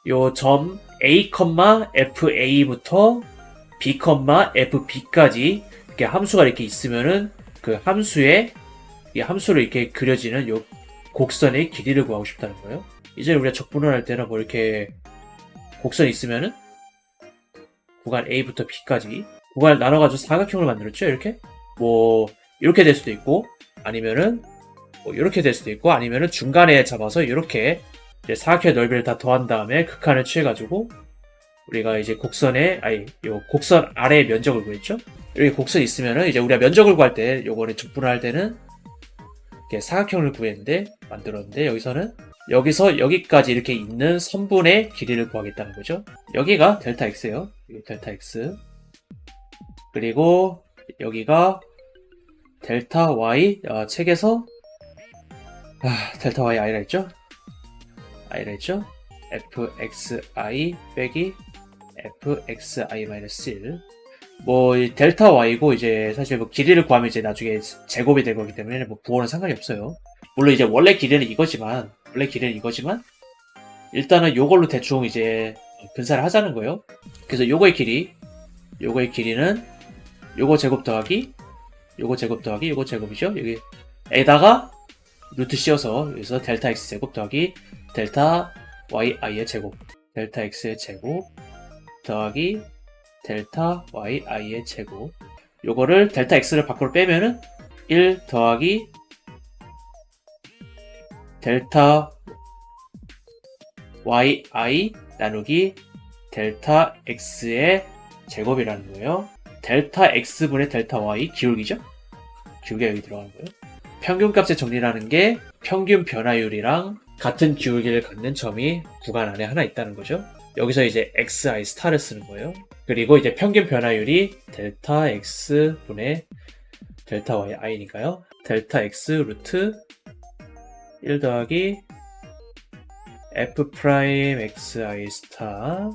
요 점 a, fa부터 b, fb까지 이렇게 함수가 이렇게 있으면은 그 함수에 이 함수로 이렇게 그려지는 요 곡선의 길이를 구하고 싶다는 거예요. 이제 우리가 적분을 할 때는 뭐 이렇게 곡선이 있으면은 구간 a부터 b까지 구간을 나눠가지고 사각형을 만들었죠. 이렇게 뭐 이렇게 될 수도 있고 아니면은 뭐 이렇게 될 수도 있고 아니면은 중간에 잡아서 이렇게 이제 사각형의 넓이를 다 더한 다음에 극한을 취해가지고 우리가 이제 요 곡선 아래의 면적을 구했죠. 이렇게 곡선이 있으면은 이제 우리가 면적을 구할 때 요거를 적분을 할 때는 이렇게 사각형을 구했는데 만들었는데 여기서 여기까지 이렇게 있는 선분의 길이를 구하겠다는 거죠. 여기가 델타 x예요. 델타 x. 그리고 여기가 델타 y 책에서 델타 y i라 했죠? fxi 빼기 fxi-1 뭐 델타 y고 이제 사실 뭐 길이를 구하면 이제 나중에 제곱이 될 거기 때문에 뭐 부호는 상관이 없어요. 물론 이제 원래 길이는 이거지만 일단은 요걸로 대충 이제 근사를 하자는 거예요. 그래서 요거의 길이는 요거 제곱 더하기 요거 제곱이죠. 여기에다가 루트 씌워서 여기서 델타 x 제곱 더하기 델타 yi의 제곱, 델타 x의 제곱 더하기 델타 yi의 제곱. 요거를 델타 x를 밖으로 빼면은 1 더하기 델타 yi 나누기 델타 x의 제곱이라는 거예요. 델타 x분의 델타 y 기울기죠? 기울기가 여기 들어가는 거예요. 평균값의 정리라는 게 평균 변화율이랑 같은 기울기를 갖는 점이 구간 안에 하나 있다는 거죠. 여기서 이제 xi 스타를 쓰는 거예요. 그리고 이제 평균 변화율이 델타 x분의 델타 y i니까요. 델타 x 루트 1 더하기 f 프라임 xi 스타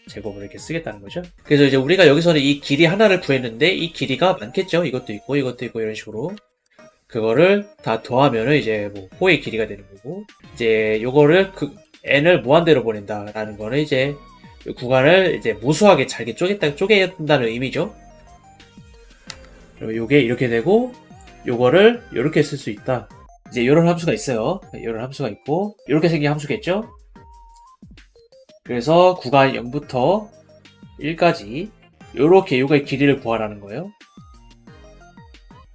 제곱을 이렇게 쓰겠다는 거죠. 그래서 이제 우리가 여기서는 이 길이 하나를 구했는데 이 길이가 많겠죠. 이것도 있고 이런 식으로 그거를 다 더하면은 이제 뭐 호의 길이가 되는 거고 이제 요거를 n을 무한대로 보낸다라는 거는 이제 구간을 이제 무수하게 잘게 쪼갠다는 의미죠. 그리고 요게 이렇게 되고 요거를 요렇게 쓸 수 있다. 이제 요런 함수가 있어요. 요런 함수가 있고 요렇게 생긴 함수겠죠. 그래서 구간 0부터 1까지 요렇게 요거의 길이를 구하라는 거예요.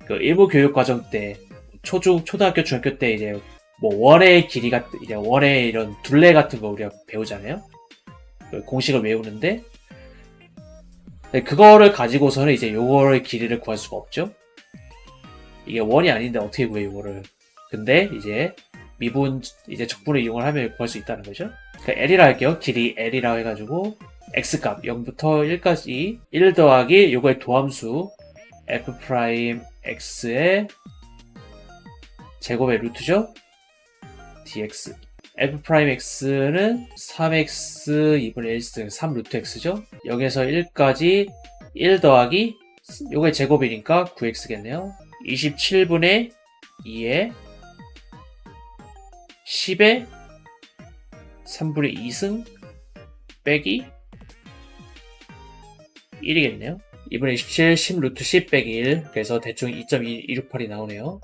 그 일부 교육 과정 때 초등학교, 중학교 때 이제 뭐 원의 길이가 이제 원의 이런 둘레 같은 거 우리가 배우잖아요. 그 공식을 외우는데 그거를 가지고서는 이제 요거의 길이를 구할 수가 없죠. 이게 원이 아닌데 어떻게 구해 요거를? 근데 이제 미분 이제 적분을 이용을 하면 구할 수 있다는 거죠. 그러니까 L이라 할게요. 길이 L이라고 해가지고 X값 0부터 1까지 1 더하기 요거의 도함수 F 프라임 X의 제곱의 루트죠. dx F 프라임 X는 3X 2분의 1승 3 루트 X죠. 0에서 1까지 1 더하기 요거의 제곱이니까 9X겠네요. 27분의 2에 10에 3분의 2승 빼기 1이겠네요. 2분의 27, 10 루트 10 빼기 1. 그래서 대충 2.268이 나오네요.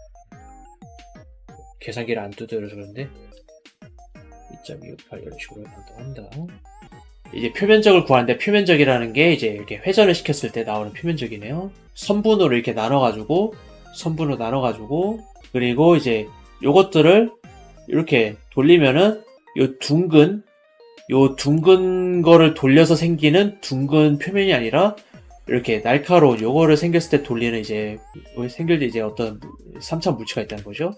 계산기를 안 두드려서 그런데 2.268 이런 식으로 한다. 이제 표면적을 구하는데 표면적이라는 게 이제 이렇게 회전을 시켰을 때 나오는 표면적이네요. 선분으로 이렇게 나눠가지고 그리고 이제 요것들을 이렇게 돌리면은 요 둥근 거를 돌려서 생기는 둥근 표면이 아니라 이렇게 날카로운 요거를 생겼을 때 돌리는 이제 생길 때 이제 어떤 3차 물체가 있다는 거죠.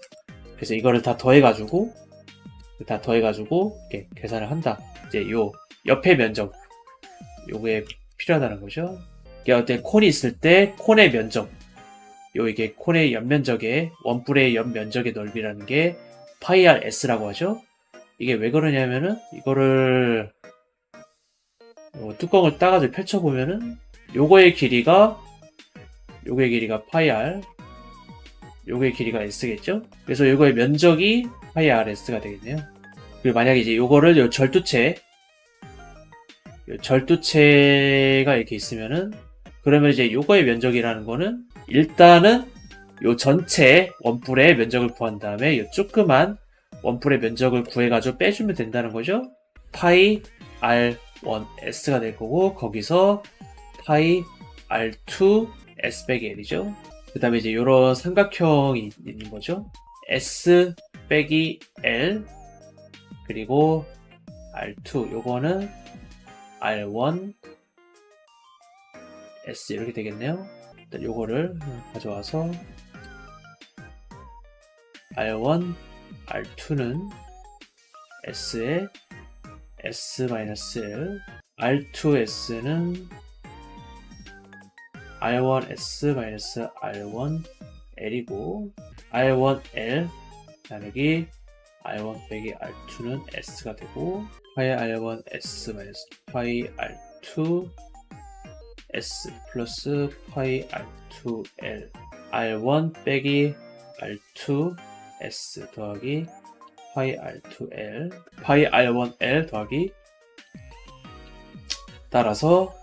그래서 이거를 다 더해가지고 이렇게 계산을 한다. 이제 요 옆에 면적 요게 필요하다는 거죠. 이게 어떤 콘이 있을 때 콘의 면적 이게 콘의 옆면적의 원뿔의 옆면적의 넓이라는 게 파이 r s라고 하죠. 이게 왜 그러냐면은 이거를 뚜껑을 따가지고 펼쳐보면은 요거의 길이가 파이 r 요거의 길이가 s겠죠. 그래서 요거의 면적이 파이 r s가 되겠네요. 그리고 만약에 이제 요거를 요 절두체 요 절도체가 이렇게 있으면은, 그러면 이제 요거의 면적이라는 거는 일단은 요 전체 원뿔의 면적을 구한 다음에 요 조그만 원뿔의 면적을 구해가지고 빼주면 된다는 거죠. 파이 R1S가 될 거고, 거기서 파이 R2 S 빼기 L이죠. 그 다음에 이제 요런 삼각형이 있는 거죠. S 빼기 L, 그리고 R2, 요거는 R1 S 이렇게 되겠네요. 일단 요거를 가져와서 R1, R2는 S에 S-L, R2S는 R1S-R1L이고, R1L 나누기 R1 빼기 R2는 S가 되고, 파이 R1S 파이 R2 S 플러스 파이 R2L, R1 빼기 R2 S 더하기 파이 R2L, 파이 R1L 더하기, 따라서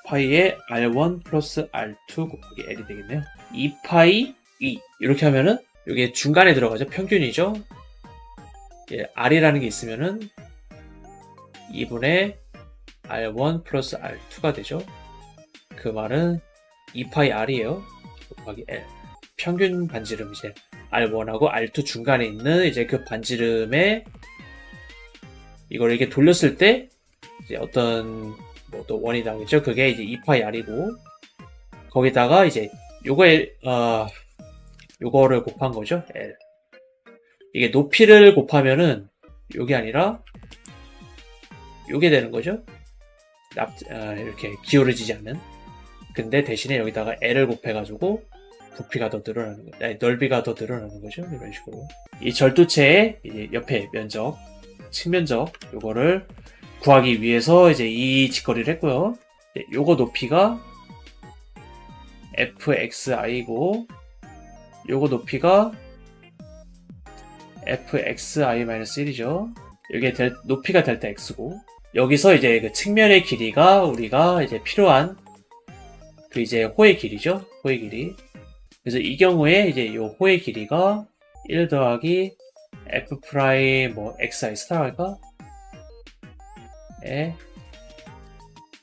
파이의 R1 플러스 R2 곱하기 L이 되겠네요. 2파이 2 이렇게 하면은 이게 중간에 들어가죠. 평균이죠. 예, R이라는 게 있으면은 2분의 R1 플러스 R2가 되죠. 그 말은 2파이 R이에요. 곱하기 L. 평균 반지름 이제 R1하고 R2 중간에 있는 이제 그 반지름에 이걸 이렇게 돌렸을 때 이제 어떤 뭐 또 원이 나오겠죠. 그게 이제 2파이 R이고, 거기다가 이제 요거를 곱한 거죠. L. 이게 높이를 곱하면은 요게 아니라 요게 되는 거죠. 이렇게 기울어지지 않는. 근데 대신에 여기다가 L을 곱해가지고 부피가 더 늘어나는 거, 넓이가 더 늘어나는 거죠. 이런 식으로. 이 절도체의 이제 옆에 면적, 측면적, 요거를 구하기 위해서 이제 이 짓거리를 했고요. 요거 높이가 fxi고, 요거 높이가 fxi-1이죠. 여기에 높이가 델타 x고, 여기서 이제 그 측면의 길이가 우리가 이제 필요한 그 이제 호의 길이죠. 호의 길이. 그래서 이 경우에 이제 요 호의 길이가 1 더하기 f 프라임 뭐 xi 스타 할까? 에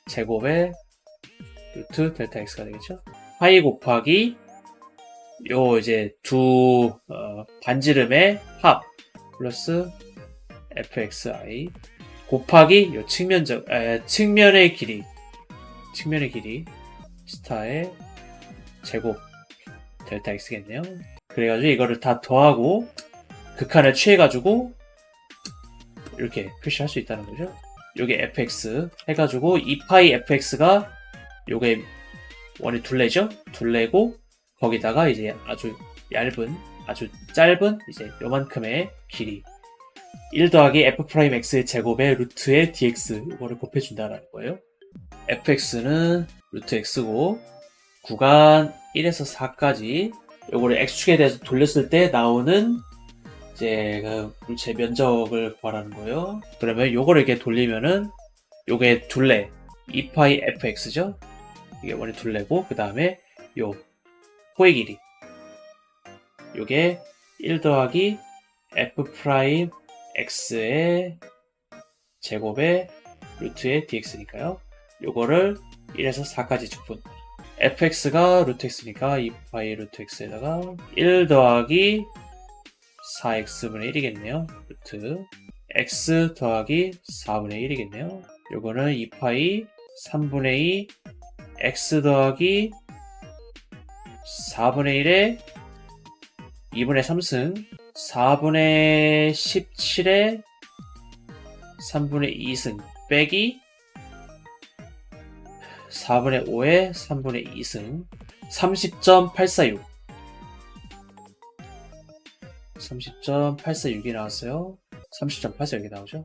제곱에 루트 델타 x가 되겠죠. 파이 곱하기 요 이제 두 반지름의 합 플러스 fxi 곱하기 요 측면의 길이 스타의 제곱 델타 x겠네요. 그래가지고 이거를 다 더하고 극한을 취해가지고 이렇게 표시할 수 있다는 거죠. 요게 fx 해가지고 2파이 fx가 요게 원의 둘레죠. 둘레고 거기다가 이제 아주 짧은 이제 요만큼의 길이 1 더하기 f'x의 제곱의 루트의 dx 이거를 곱해준다는 거예요. fx는 루트 x고 구간 1에서 4까지 요거를 x축에 대해서 돌렸을 때 나오는 이제 그 물체 면적을 구하라는 거예요. 그러면 요거를 이렇게 돌리면은 요게 둘레 2파이 fx죠. 이게 원의 둘레고 그 다음에 요 호의 길이 요게 1 더하기 f 프라임 x의 제곱의 루트의 dx니까요. 요거를 1에서 4까지 적분. fx가 루트 x니까 2파이 루트 x에다가 1 더하기 4x분의 1이겠네요. 루트 x 더하기 4분의 1이겠네요. 요거는 2파이 3분의 2 x 더하기 4분의 1에 2분의 3승 4분의 17에 3분의 2승 빼기 4분의 5에 3분의 2승 30.846 30.846이 나왔어요. 30.846이 나오죠.